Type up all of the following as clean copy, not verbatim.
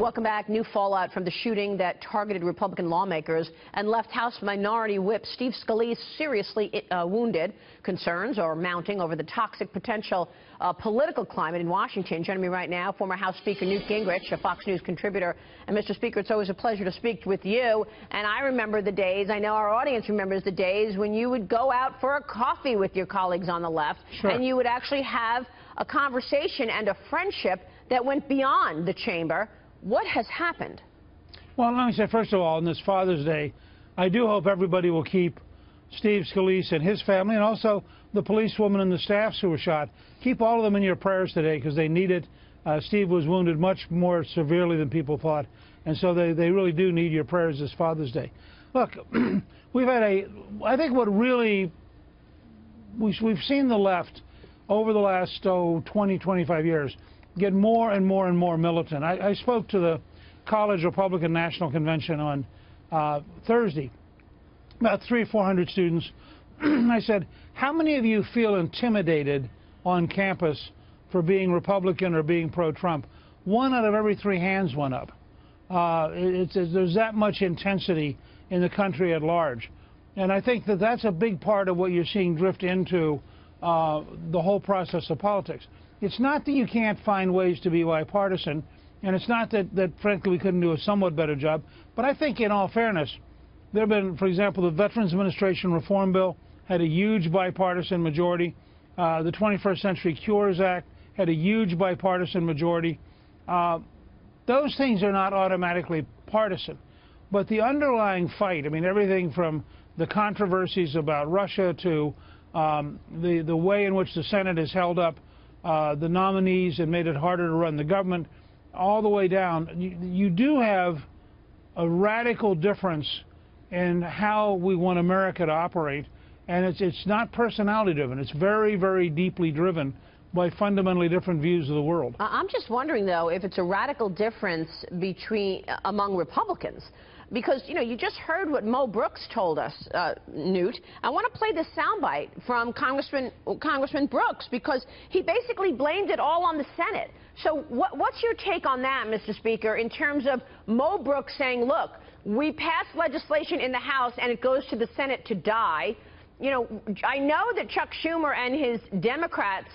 Welcome back. New fallout from the shooting that targeted Republican lawmakers and left House Minority Whip Steve Scalise seriously wounded. Concerns are mounting over the toxic potential political climate in Washington. Joining me right now, former House Speaker Newt Gingrich, a Fox News contributor. And Mr. Speaker, it's always a pleasure to speak with you. And I remember the days, I know our audience remembers the days when you would go out for a coffee with your colleagues on the left. Sure. And you would actually have a conversation and a friendship that went beyond the chamber. What has happened? Well, let me say, first of all, on this Father's Day, I do hope everybody will keep Steve Scalise and his family, and also the policewoman and the staffs who were shot. Keep all of them in your prayers today because they need it. Steve was wounded much more severely than people thought, and so they really do need your prayers this Father's Day. Look, we've had I think what really, we've seen the left over the last 20, 25 years get more and more and more militant. I spoke to the College Republican National Convention on Thursday, about 300 or 400 students. I said, how many of you feel intimidated on campus for being Republican or being pro-Trump? 1 out of every 3 hands went up. There's that much intensity in the country at large. And I think that that's a big part of what you're seeing drift into the whole process of politics. It's not that you can't find ways to be bipartisan, and it's not that frankly, we couldn't do a somewhat better job. But I think, in all fairness, there have been, for example, the Veterans Administration Reform Bill had a huge bipartisan majority. The 21st Century Cures Act had a huge bipartisan majority. Those things are not automatically partisan. But the underlying fight, I mean, everything from the controversies about Russia to the way in which the Senate has held up the nominees and made it harder to run the government, all the way down, you do have a radical difference in how we want America to operate, and it's not personality driven. It's very, very deeply driven by fundamentally different views of the world. I'm just wondering, though, if it's a radical difference among Republicans. Because, you know, you just heard what Mo Brooks told us, Newt. I want to play this soundbite from Congressman Brooks, because he basically blamed it all on the Senate. So what's your take on that, Mr. Speaker, in terms of Mo Brooks saying, look, we passed legislation in the House and it goes to the Senate to die. You know, I know that Chuck Schumer and his Democrats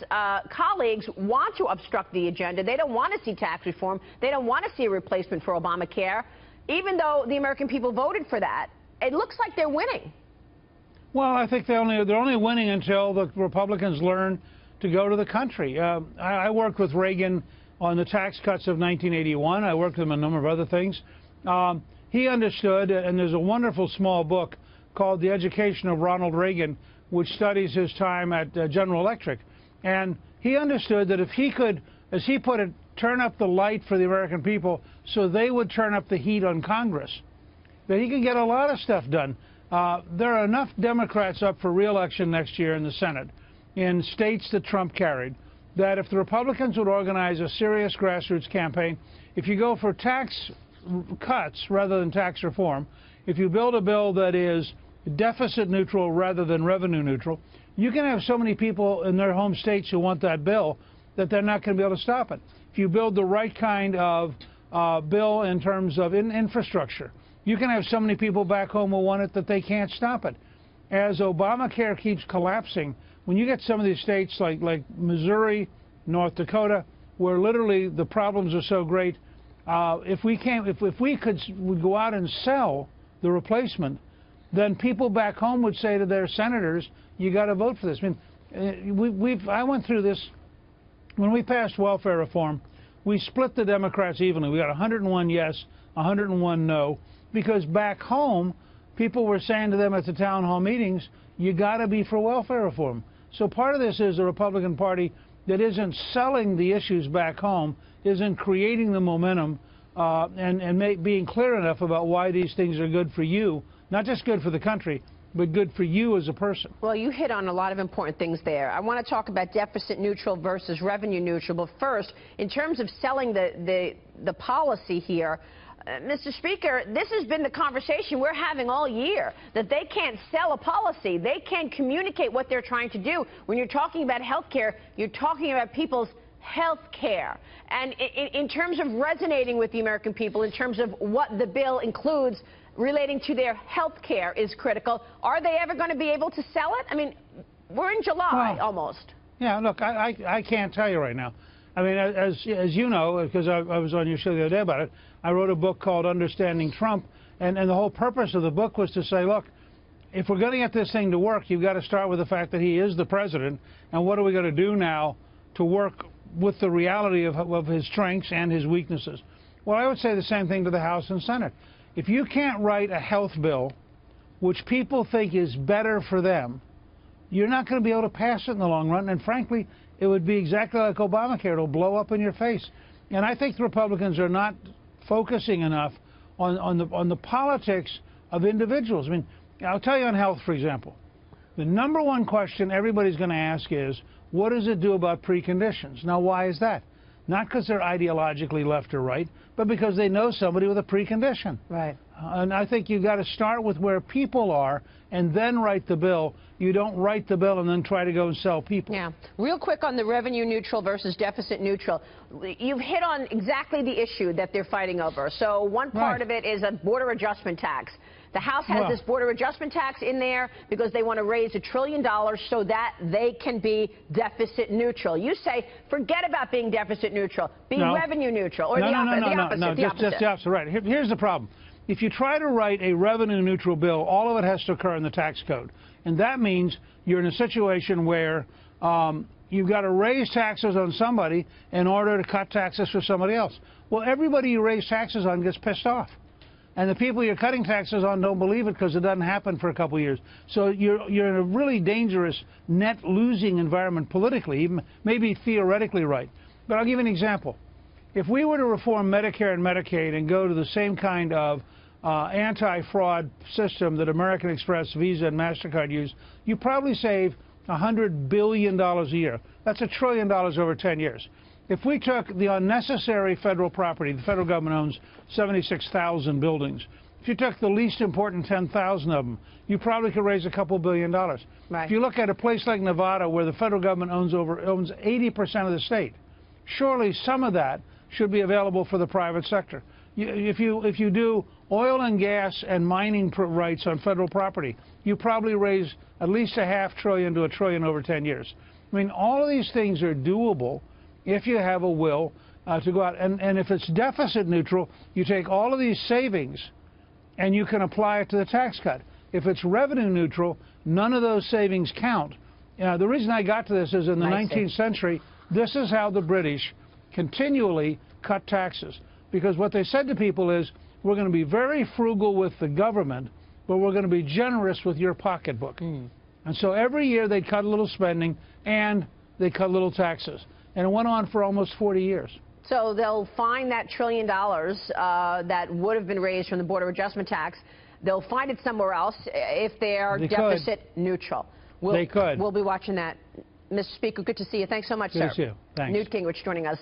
colleagues want to obstruct the agenda. They don't want to see tax reform. They don't want to see a replacement for Obamacare. Even though the American people voted for that, it looks like they're winning. Well, I think they're only winning until the Republicans learn to go to the country. I worked with Reagan on the tax cuts of 1981. I worked with him on a number of other things. He understood, and there's a wonderful small book called The Education of Ronald Reagan, which studies his time at General Electric. And he understood that if he could, as he put it, turn up the light for the American people so they would turn up the heat on Congress, that he could get a lot of stuff done. There are enough Democrats up for re-election next year in the Senate, in states that Trump carried, that if the Republicans would organize a serious grassroots campaign, if you go for tax cuts rather than tax reform, if you build a bill that is deficit neutral rather than revenue neutral, you can have so many people in their home states who want that bill that they're not going to be able to stop it. If you build the right kind of bill in terms of infrastructure, you can have so many people back home who want it that they can't stop it. As Obamacare keeps collapsing, when you get some of these states like Missouri, North Dakota, where literally the problems are so great, if we would go out and sell the replacement, then people back home would say to their senators, you got to vote for this. I mean, I went through this. When we passed welfare reform, we split the Democrats evenly. We got 101 yes, 101 no, because back home, people were saying to them at the town hall meetings, you got to be for welfare reform. So part of this is the Republican Party that isn't selling the issues back home, isn't creating the momentum, and being clear enough about why these things are good for you, not just good for the country, but good for you as a person. Well, you hit on a lot of important things there. I want to talk about deficit neutral versus revenue neutral. But first, in terms of selling the policy here, Mr. Speaker, this has been the conversation we're having all year, that they can't sell a policy. They can't communicate what they're trying to do. When you're talking about health care, you're talking about people's health care, and in terms of resonating with the American people, in terms of what the bill includes relating to their health care is critical. Are they ever going to be able to sell it? I mean, we're in July almost. Yeah, look, I can't tell you right now. I mean, as you know, because I was on your show the other day about it, I wrote a book called Understanding Trump, and the whole purpose of the book was to say, look, if we're going to get this thing to work, you've got to start with the fact that he is the president, and what are we going to do now to work with the reality of his strengths and his weaknesses? Well, I would say the same thing to the House and Senate. If you can't write a health bill which people think is better for them, you're not going to be able to pass it in the long run, and frankly, it would be exactly like Obamacare. It'll blow up in your face. And I think the Republicans are not focusing enough on the politics of individuals. I mean, I'll tell you on health, for example. The number one question everybody's going to ask is, what does it do about preconditions? Now, why is that? Not because they're ideologically left or right, but because they know somebody with a precondition. Right. And I think you've got to start with where people are and then write the bill. You don't write the bill and then try to go and sell people. Yeah. Real quick on the revenue neutral versus deficit neutral. You've hit on exactly the issue that they're fighting over. So one part of it is a border adjustment tax. The House has this border adjustment tax in there because they want to raise $1 trillion so that they can be deficit neutral. You say, forget about being deficit neutral. Be revenue neutral. Or the opposite. Just the opposite. Right. Here's the problem. If you try to write a revenue neutral bill, all of it has to occur in the tax code. And that means you're in a situation where you've got to raise taxes on somebody in order to cut taxes for somebody else. Well, everybody you raise taxes on gets pissed off. And the people you're cutting taxes on don't believe it because it doesn't happen for a couple of years. So you're in a really dangerous net losing environment politically, even maybe theoretically right. But I'll give you an example. If we were to reform Medicare and Medicaid and go to the same kind of anti-fraud system that American Express, Visa, and MasterCard use, you probably save $100 billion a year. That's $1 trillion over 10 years. If we took the unnecessary federal property, the federal government owns 76,000 buildings. If you took the least important 10,000 of them, you probably could raise a couple $2 billion. Right. If you look at a place like Nevada, where the federal government owns 80% of the state, surely some of that should be available for the private sector. If you do oil and gas and mining rights on federal property, you probably raise at least $0.5 trillion to $1 trillion over 10 years. I mean, all of these things are doable if you have a will to go out. And if it's deficit neutral, you take all of these savings and you can apply it to the tax cut. If it's revenue neutral, none of those savings count. The reason I got to this is in the 19th century, this is how the British continually cut taxes. Because what they said to people is, we're going to be very frugal with the government, but we're going to be generous with your pocketbook. And so every year they cut a little spending and they cut little taxes. And it went on for almost 40 years. So they'll find that $1 trillion that would have been raised from the border adjustment tax. They'll find it somewhere else if they are deficit neutral. They could. We'll be watching that. Mr. Speaker, good to see you. Thanks so much, sir. Good to see you. Thanks. Newt Gingrich joining us.